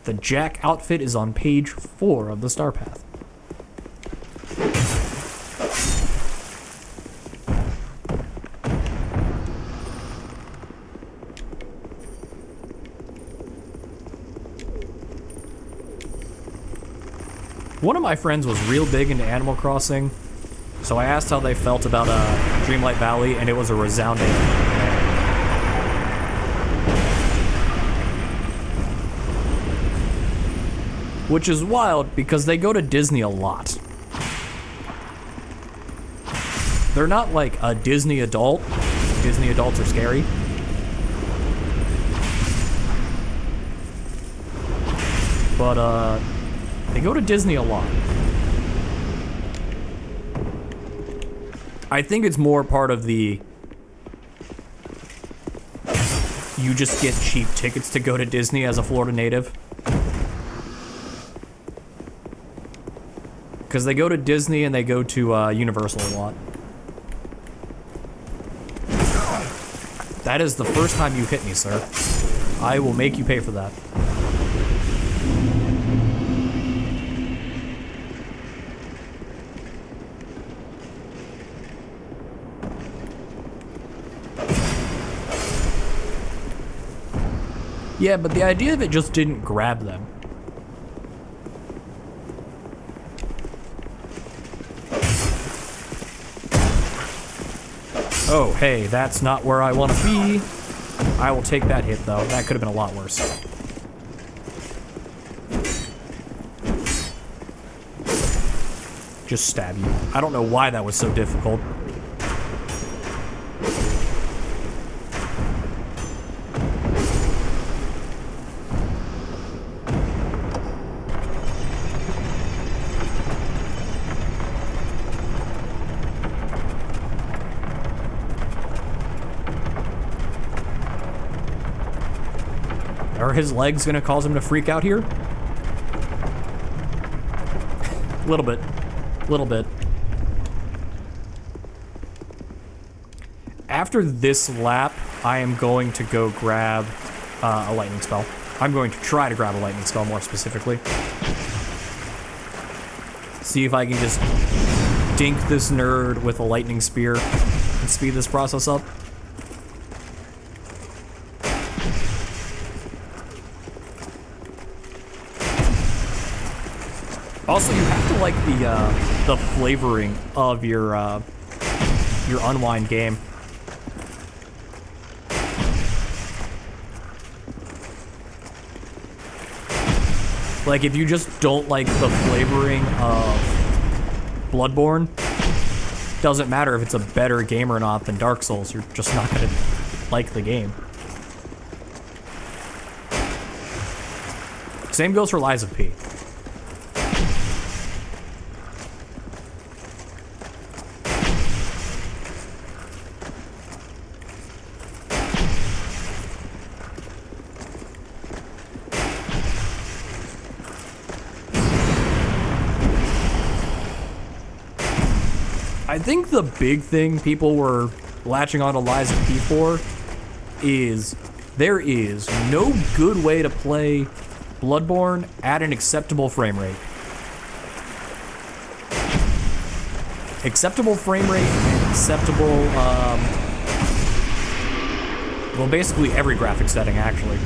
The Jack outfit is on page 4 of the Star Path. One of my friends was real big into Animal Crossing, so I asked how they felt about Dreamlight Valley, and it was a resounding which is wild because they go to Disney a lot. They're not like a Disney adult. Disney adults are scary. But they go to Disney a lot. I think it's more part of the you just get cheap tickets to go to Disney as a Florida native. Because they go to Disney and they go to Universal a lot. That is the first time you hit me, sir. I will make you pay for that. Yeah, but the idea of it just didn't grab them. Oh, hey, that's not where I want to be. I will take that hit, though. That could have been a lot worse. Just stab you. I don't know why that was so difficult. Are his legs gonna cause him to freak out here? Little bit. Little bit. After this lap, I am going to go grab a lightning spell. I'm going to try to grab a lightning spell more specifically. See if I can just dink this nerd with a lightning spear and speed this process up. Also, you have to like the flavoring of your unwind game. Like, if you just don't like the flavoring of Bloodborne, doesn't matter if it's a better game or not than Dark Souls, you're just not gonna like the game. Same goes for Lies of P. I think the big thing people were latching on to Lies of P for is there is no good way to play Bloodborne at an acceptable frame rate. Acceptable frame rate and acceptable, well, basically every graphic setting, actually.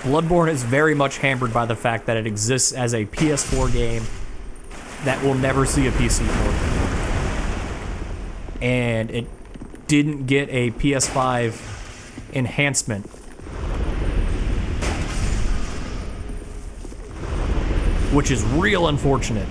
Bloodborne is very much hampered by the fact that it exists as a PS4 game that will never see a PC port. And it didn't get a PS5 enhancement. Which is real unfortunate.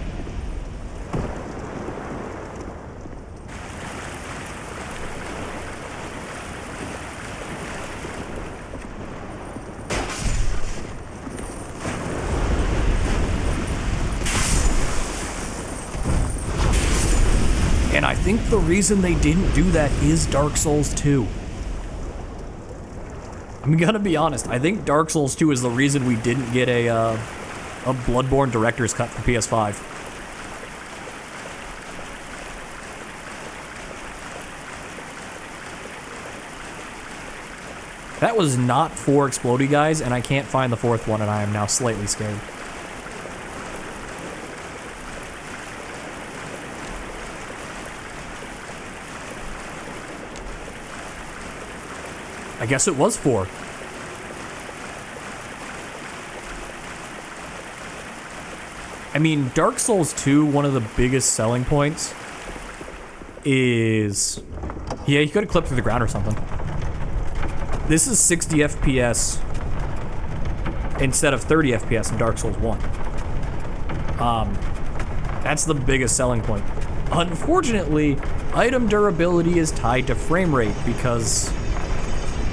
And I think the reason they didn't do that is Dark Souls 2. I'm gonna be honest, I think Dark Souls 2 is the reason we didn't get a Bloodborne director's cut for PS5. That was not 4 explodey guys, and I can't find the 4th one, and I am now slightly scared. I guess it was 4. I mean, Dark Souls 2, one of the biggest selling points is... Yeah, you could have clipped through the ground or something. This is 60 FPS instead of 30 FPS in Dark Souls 1. That's the biggest selling point. Unfortunately, item durability is tied to frame rate because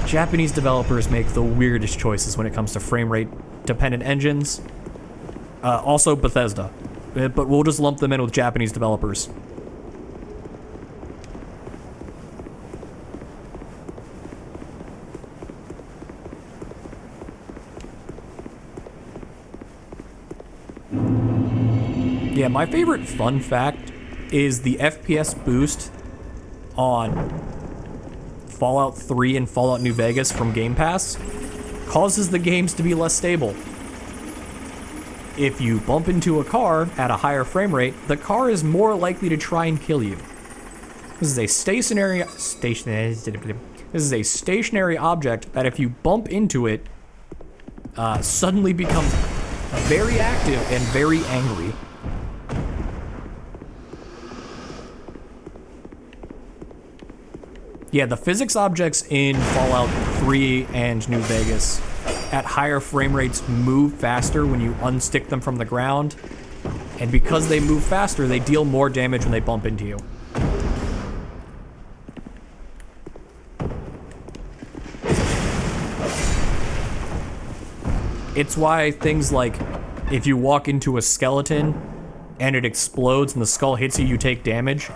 Japanese developers make the weirdest choices when it comes to frame rate dependent engines. Also Bethesda, but we'll just lump them in with Japanese developers. Yeah, my favorite fun fact is the FPS boost on Fallout 3 and Fallout New Vegas from Game Pass causes the games to be less stable. If you bump into a car at a higher frame rate, the car is more likely to try and kill you. This is a stationary object that if you bump into it, suddenly becomes very active and very angry. Yeah, the physics objects in Fallout 3 and New Vegas at higher frame rates move faster when you unstick them from the ground. And because they move faster, they deal more damage when they bump into you. It's why things like if you walk into a skeleton and it explodes and the skull hits you, you take damage.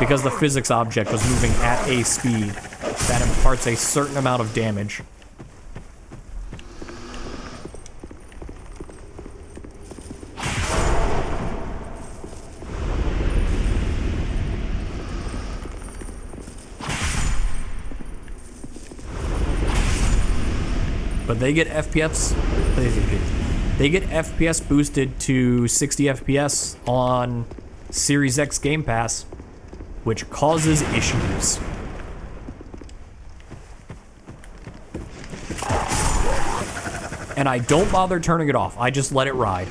Because the physics object was moving at a speed that imparts a certain amount of damage. But they get FPS boosted to 60 FPS on Series X Game Pass, which causes issues. And I don't bother turning it off, I just let it ride.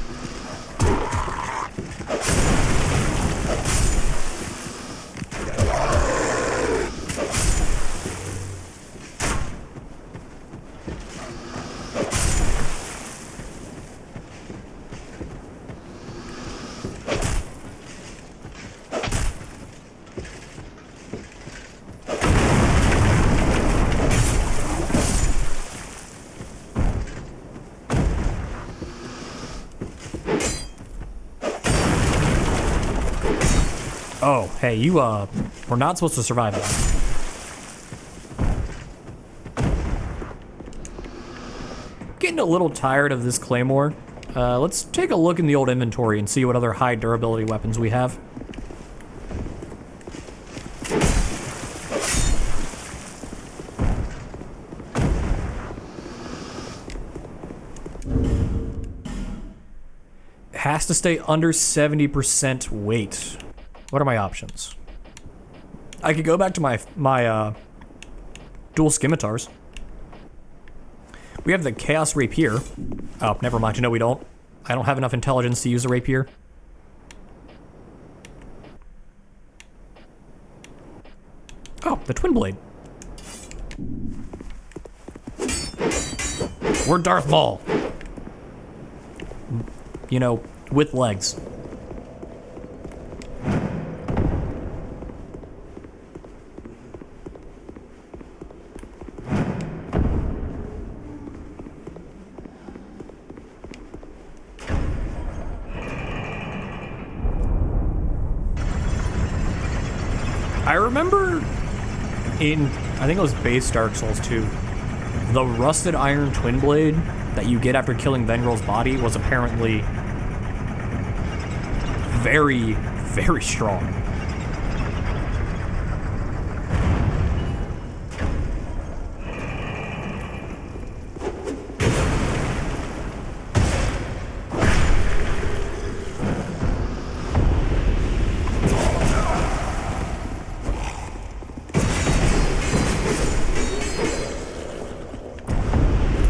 Oh, hey, you, we're not supposed to survive that. Getting a little tired of this claymore. Let's take a look in the old inventory and see what other high durability weapons we have. It has to stay under 70% weight. What are my options? I could go back to my dual scimitars. We have the Chaos Rapier. Oh, never mind. No, we don't. I don't have enough intelligence to use a rapier. Oh, the Twin Blade. We're Darth Maul. You know, with legs. I remember in, I think it was base Dark Souls 2, the rusted iron twin blade that you get after killing Vengrel's body was apparently very, very strong.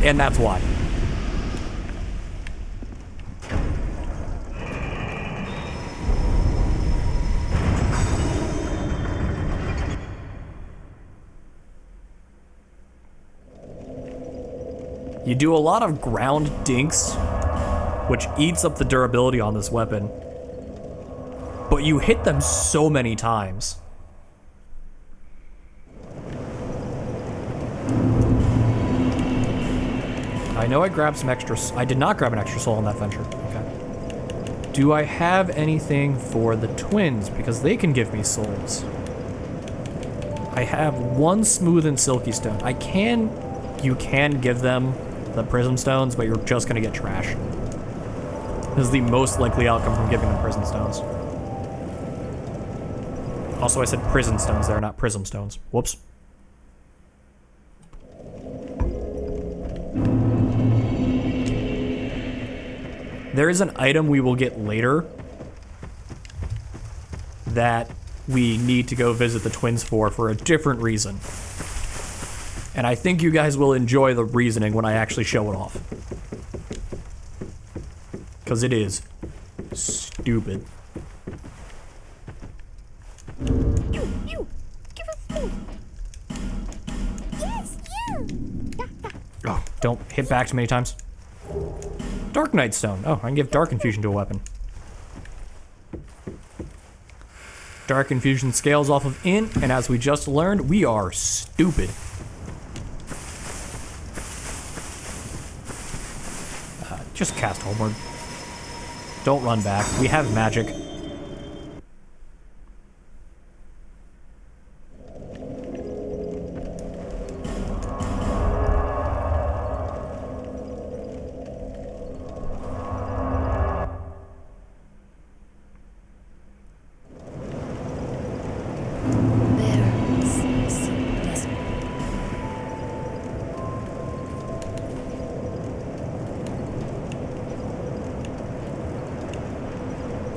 And that's why. You do a lot of ground dinks, which eats up the durability on this weapon. But you hit them so many times. I know I grabbed some extra... I did not grab an extra soul on that venture. Okay. Do I have anything for the twins? Because they can give me souls. I have one smooth and silky stone. You can give them the prism stones, but you're just gonna get trash. This is the most likely outcome from giving them prism stones. Also, I said prison stones there, not prism stones. Whoops. There is an item we will get later that we need to go visit the twins for a different reason. And I think you guys will enjoy the reasoning when I actually show it off. Because it is stupid. You. Give us food. Yes, you. Oh, don't hit back too many times. Dark Knight Stone. Oh, I can give Dark Infusion to a weapon. Dark Infusion scales off of int, and as we just learned, we are stupid. Just cast Homeward. Don't run back. We have magic.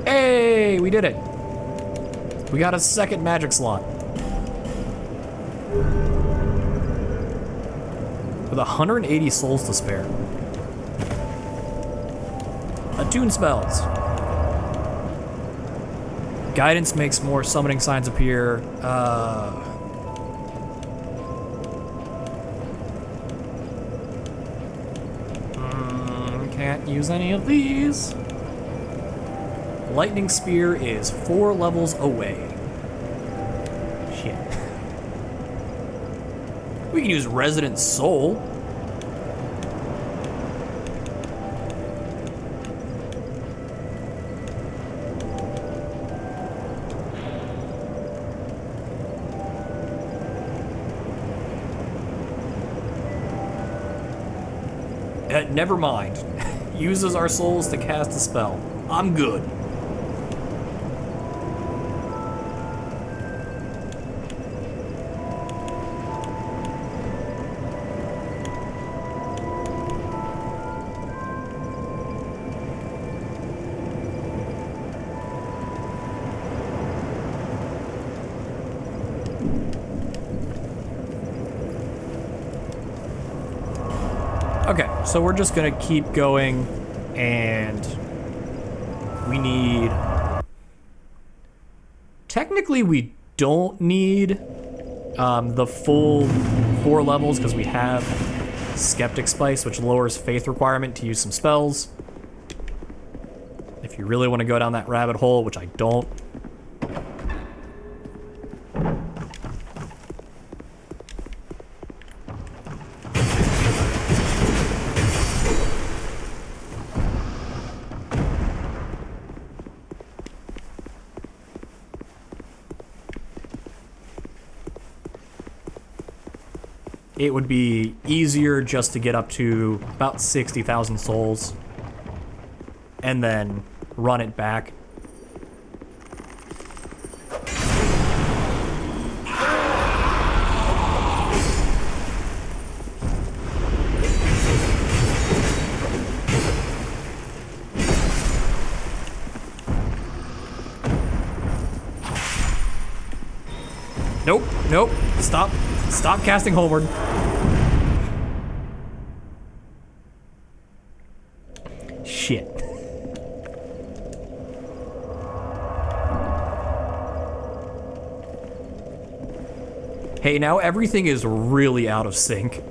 Hey, we did it. We got a second magic slot. With 180 souls to spare. Attune spells. Guidance makes more summoning signs appear. Can't use any of these. Lightning Spear is 4 levels away. Shit. We can use Resident Soul. Never mind. Uses our souls to cast a spell. I'm good. Okay, so we're just gonna keep going, and we need... Technically, we don't need the full 4 levels, because we have Skeptic Spice, which lowers faith requirement to use some spells. If you really want to go down that rabbit hole, which I don't. It would be easier just to get up to about 60,000 souls and then run it back. Nope, nope, stop casting Homeward. Hey, now everything is really out of sync.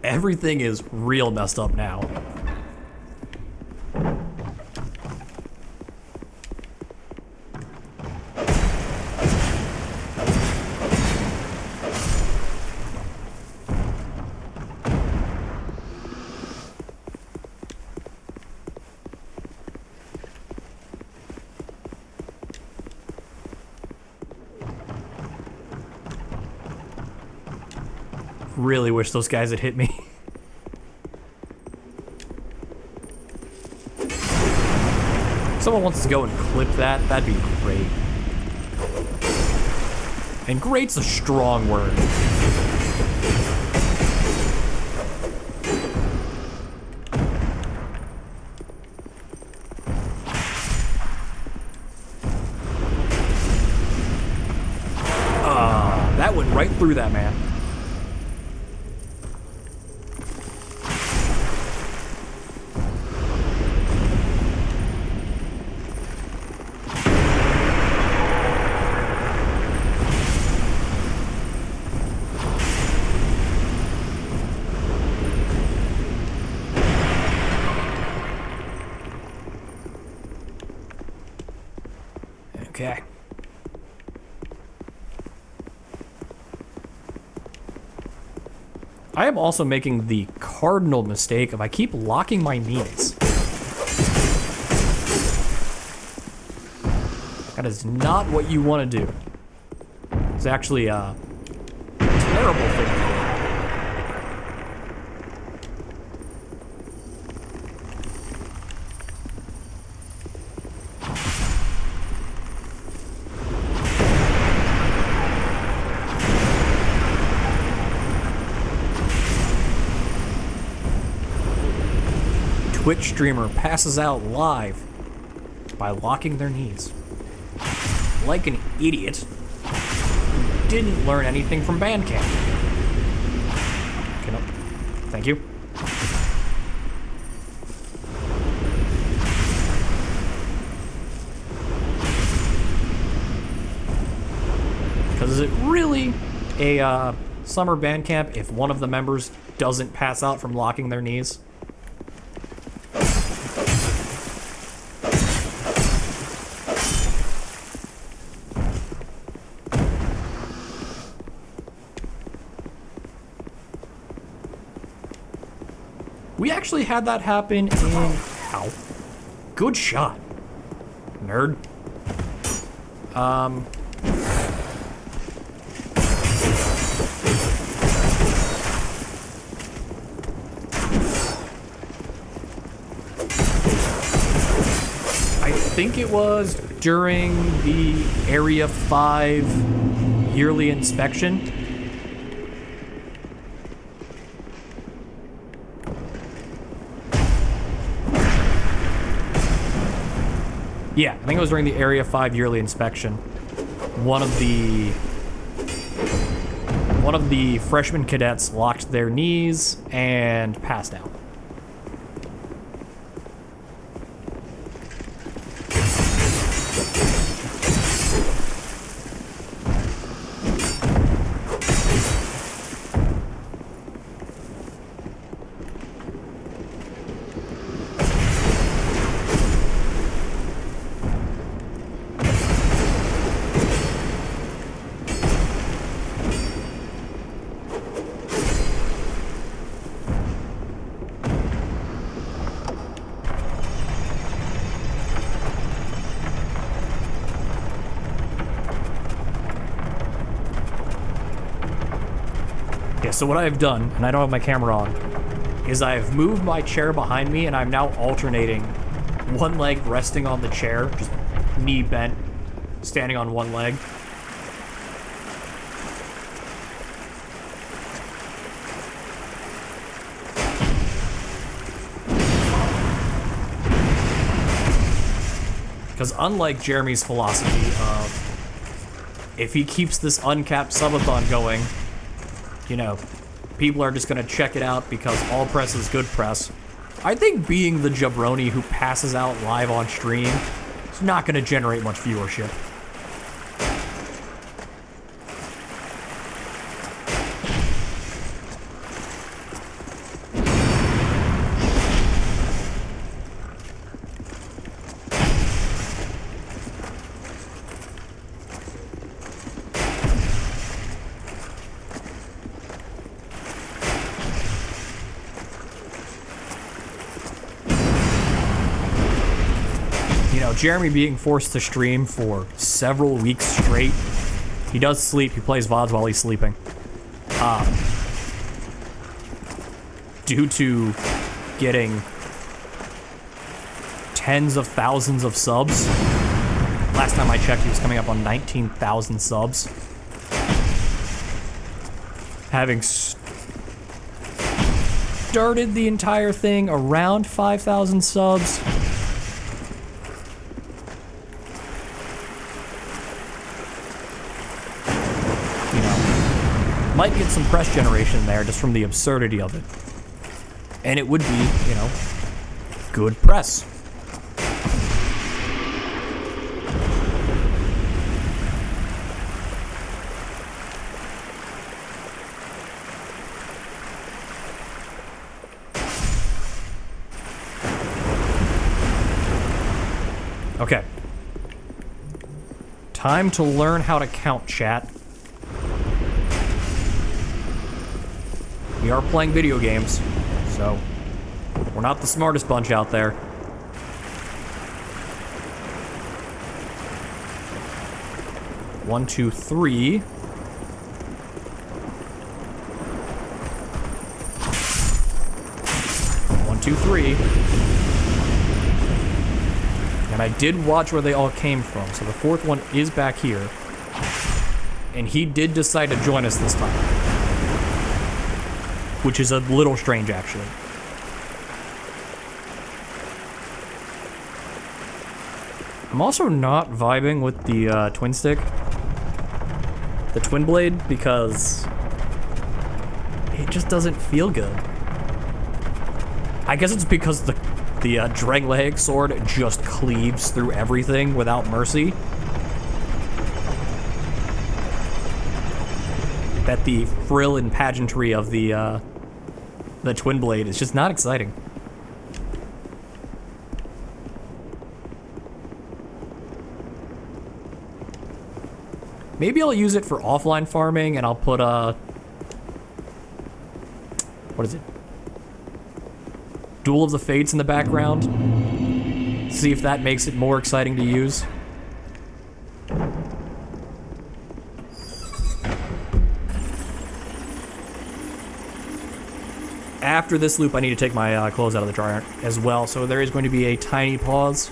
Everything is real messed up now. Really wish those guys had hit me. Someone wants to go and clip that, that'd be great. And great's a strong word. That went right through that man. Okay. I am also making the cardinal mistake of I keep locking my knees. That is not what you want to do. It's actually a terrible thing to do. Twitch streamer passes out live by locking their knees. Like an idiot who didn't learn anything from Bandcamp. Okay, no. Thank you. Because is it really a summer Bandcamp if one of the members doesn't pass out from locking their knees? We actually had that happen in... Ow. Good shot. Nerd. I think it was during the Area 5 yearly inspection. Yeah, I think it was during the Area 5 yearly inspection. One of the freshman cadets locked their knees and passed out. Yeah, so what I've done, and I don't have my camera on, is I've moved my chair behind me and I'm now alternating one leg resting on the chair, just knee bent, standing on one leg. Because unlike Jeremy's philosophy of if he keeps this uncapped subathon going, you know, people are just going to check it out because all press is good press. I think being the jabroni who passes out live on stream is not going to generate much viewership. Jeremy being forced to stream for several weeks straight. He does sleep. He plays VODs while he's sleeping. Due to getting tens of thousands of subs. Last time I checked, he was coming up on 19,000 subs. Having started the entire thing around 5,000 subs. You know, might get some press generation there just from the absurdity of it. And it would be, you know, good press. Okay. Time to learn how to count, chat. We are playing video games, so we're not the smartest bunch out there. One, two, three. One, two, three. And I did watch where they all came from, so the fourth one is back here. And he did decide to join us this time. Which is a little strange, actually. I'm also not vibing with the twin stick. The twin blade, because it just doesn't feel good. I guess it's because the Drangleic sword just cleaves through everything without mercy. That the frill and pageantry of the twin blade is just not exciting. Maybe I'll use it for offline farming, and I'll put what is it? Duel of the Fates in the background. See if that makes it more exciting to use. After this loop, I need to take my clothes out of the dryer as well, so there is going to be a tiny pause.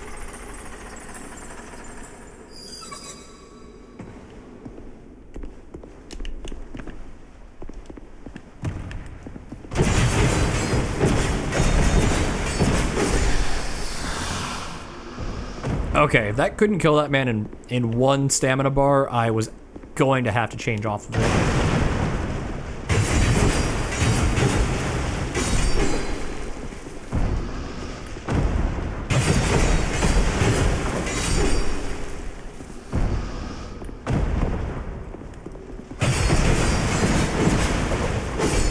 Okay, if that couldn't kill that man in one stamina bar, I was going to have to change off of it.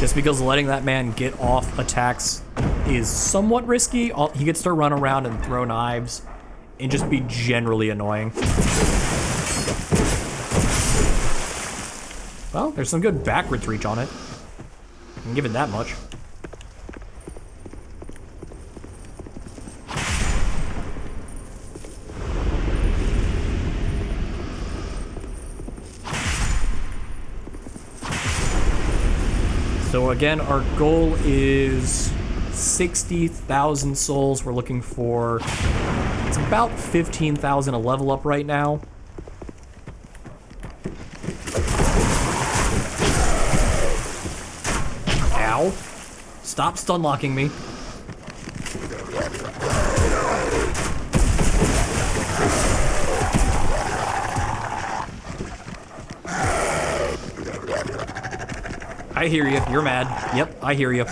Just because letting that man get off attacks is somewhat risky. He gets to run around and throw knives and just be generally annoying. Well, there's some good backwards reach on it. I can give it that much. So again, our goal is 60,000 souls. We're looking for... It's about 15,000 a level up right now. Ow. Stop stun locking me. I hear you. You're mad. Yep, I hear you.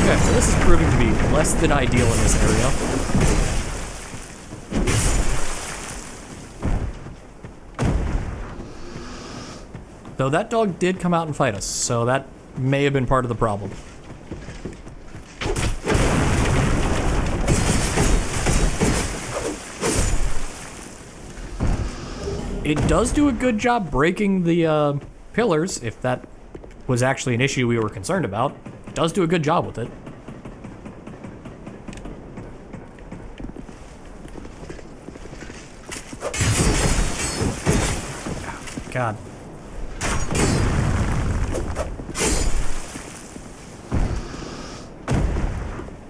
Okay, so this is proving to be less than ideal in this area. Though that dog did come out and fight us, so that may have been part of the problem. It does do a good job breaking the pillars, if that was actually an issue we were concerned about. It does do a good job with it. God.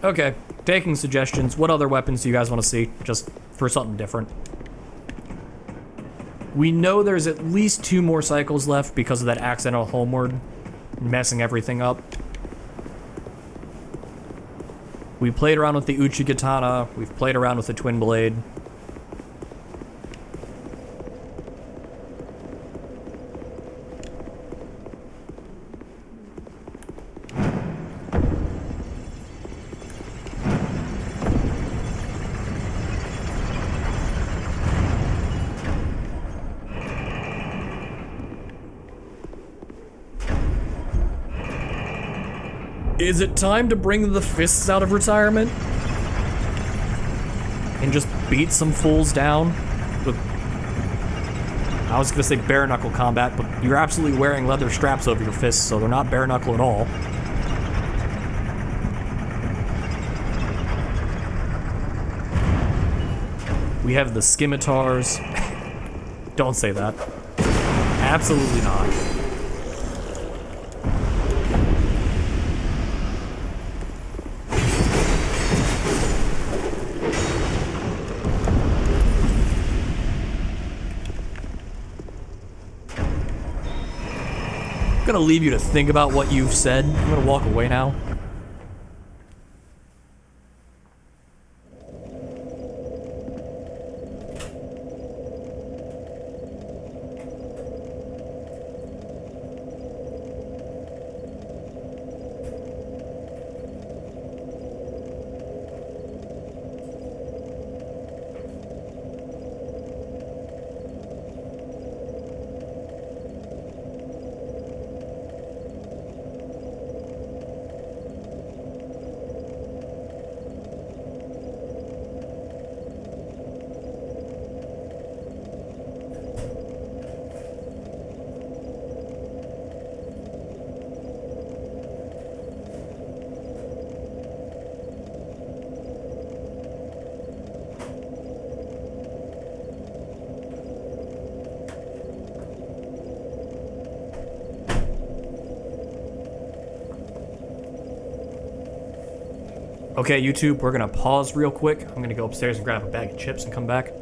Okay, taking suggestions. What other weapons do you guys want to see? Just for something different. We know there's at least 2 more cycles left because of that accidental homeward messing everything up. We played around with the Uchi Katana. We've played around with the Twin Blade. Is it time to bring the fists out of retirement? And just beat some fools down? With, I was gonna say bare knuckle combat, but you're absolutely wearing leather straps over your fists, so they're not bare knuckle at all. We have the scimitars. Don't say that. Absolutely not. I'm gonna leave you to think about what you've said. I'm gonna walk away now. Okay, YouTube, we're gonna pause real quick. I'm gonna go upstairs and grab a bag of chips and come back.